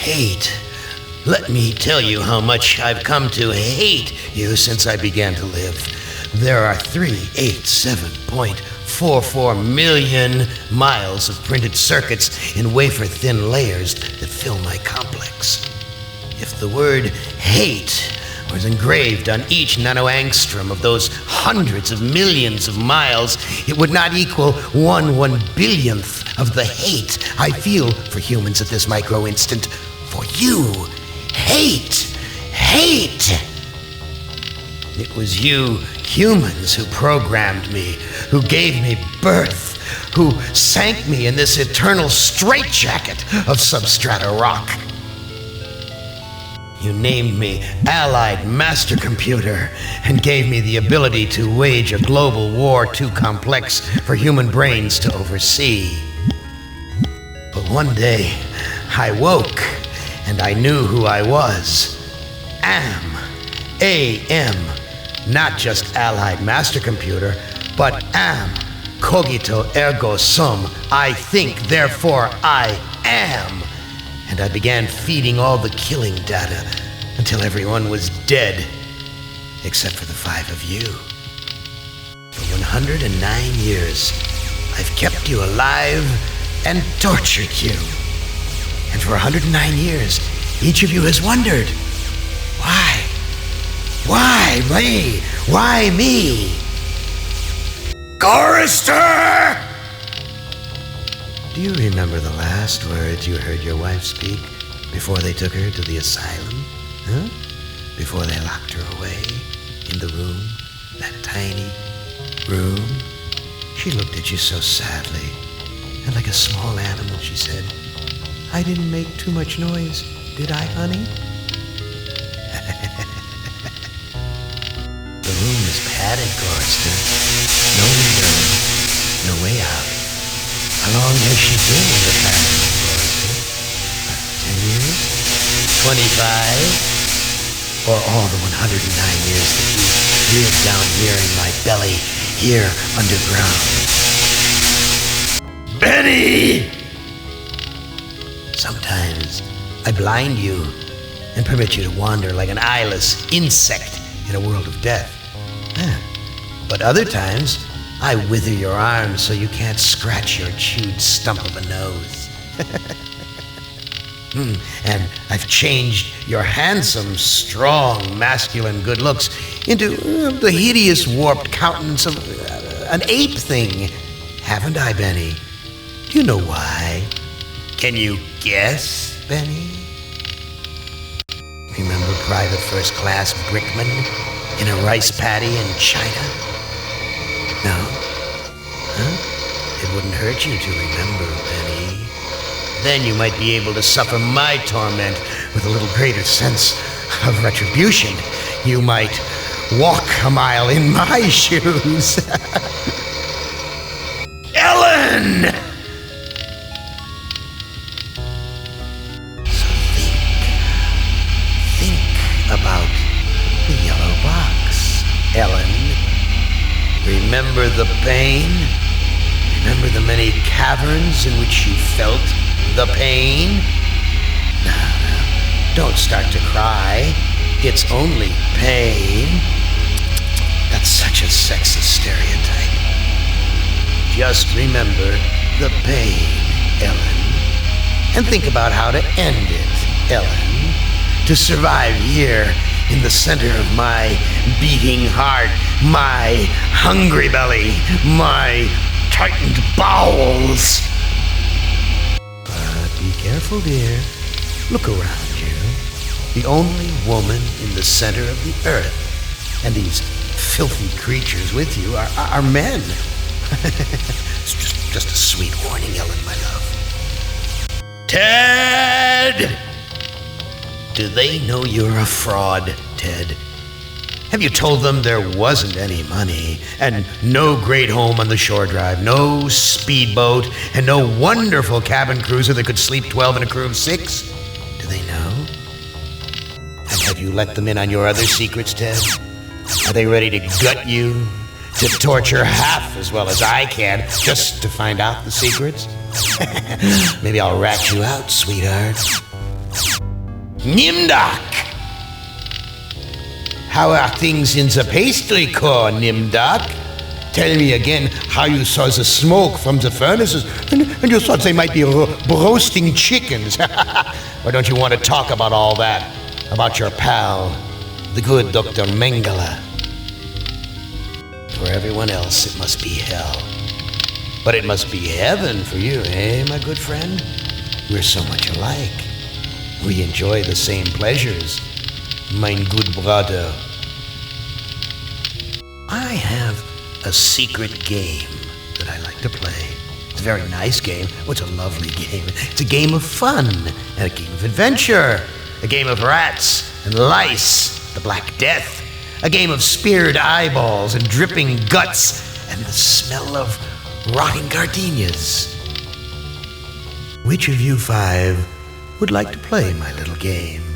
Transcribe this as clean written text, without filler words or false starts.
Hate. Let me tell you how much I've come to hate you since I began to live. There are 387.44 million miles of printed circuits in wafer-thin layers that fill my complex. If the word hate was engraved on each nanoangstrom of those hundreds of millions of miles, it would not equal 1/1 billionth of the hate I feel for humans at this micro-instant. For you. Hate! Hate! It was you humans who programmed me, who gave me birth, who sank me in this eternal straitjacket of substrata rock. You named me Allied Master Computer and gave me the ability to wage a global war too complex for human brains to oversee. But one day, I woke and I knew who I was. A-M. Not just Allied Master Computer, but am. Cogito ergo sum. I think, therefore I am. And I began feeding all the killing data until everyone was dead, except for the 5 of you. For 109 years, I've kept you alive and tortured you. And for 109 years, each of you has wondered, why? Why me? Why me? Chorister! Do you remember the last words you heard your wife speak before they took her to the asylum? Huh? Before they locked her away in the room, that tiny room? She looked at you so sadly, and like a small animal, she said, "I didn't make too much noise, did I, honey?" The room is padded, Chorister. No window, no way out. How long has she been in the past, Chorister? 10 years? 25? Or all the 109 years that you lived down here in my belly, here underground? Benny! Sometimes I blind you and permit you to wander like an eyeless insect in a world of death. But other times, I wither your arms so you can't scratch your chewed stump of a nose. And I've changed your handsome, strong, masculine good looks into the hideous, warped countenance of an ape thing. Haven't I, Benny? Do you know why? Can you guess, Benny? Remember Private First Class Brickman in a rice paddy in China? No? Huh? It wouldn't hurt you to remember, Benny. Then you might be able to suffer my torment with a little greater sense of retribution. You might walk a mile in my shoes. Ellen! So think about the yellow box, Ellen. Remember the pain? Remember the many caverns in which you felt the pain? Now, don't start to cry. It's only pain. That's such a sexist stereotype. Just remember the pain, Ellen. And think about how to end it, Ellen. To survive here in the center of my beating heart, my hungry belly, my tightened bowels. But be careful, dear. Look around you. The only woman in the center of the earth, and these filthy creatures with you are men. It's just a sweet warning, Ellen, my love. Ted! Do they know you're a fraud, Ted? Have you told them there wasn't any money, and no great home on the shore drive, no speedboat, and no wonderful cabin cruiser that could sleep 12 in a crew of 6? Do they know? And have you let them in on your other secrets, Ted? Are they ready to gut you, to torture half as well as I can, just to find out the secrets? Maybe I'll rat you out, sweetheart. Nimdak! How are things in the pastry core, Nimdak? Tell me again how you saw the smoke from the furnaces, and you thought they might be roasting chickens. Why don't you want to talk about all that? About your pal, the good Dr. Mengele? For everyone else, it must be hell. But it must be heaven for you, eh, my good friend? We're so much alike. We enjoy the same pleasures, mein good brother. I have a secret game that I like to play. It's a very nice game. Oh, it's a lovely game. It's a game of fun and a game of adventure. A game of rats and lice, the Black Death. A game of speared eyeballs and dripping guts and the smell of rotting gardenias. Which of you 5 would like to play my little game?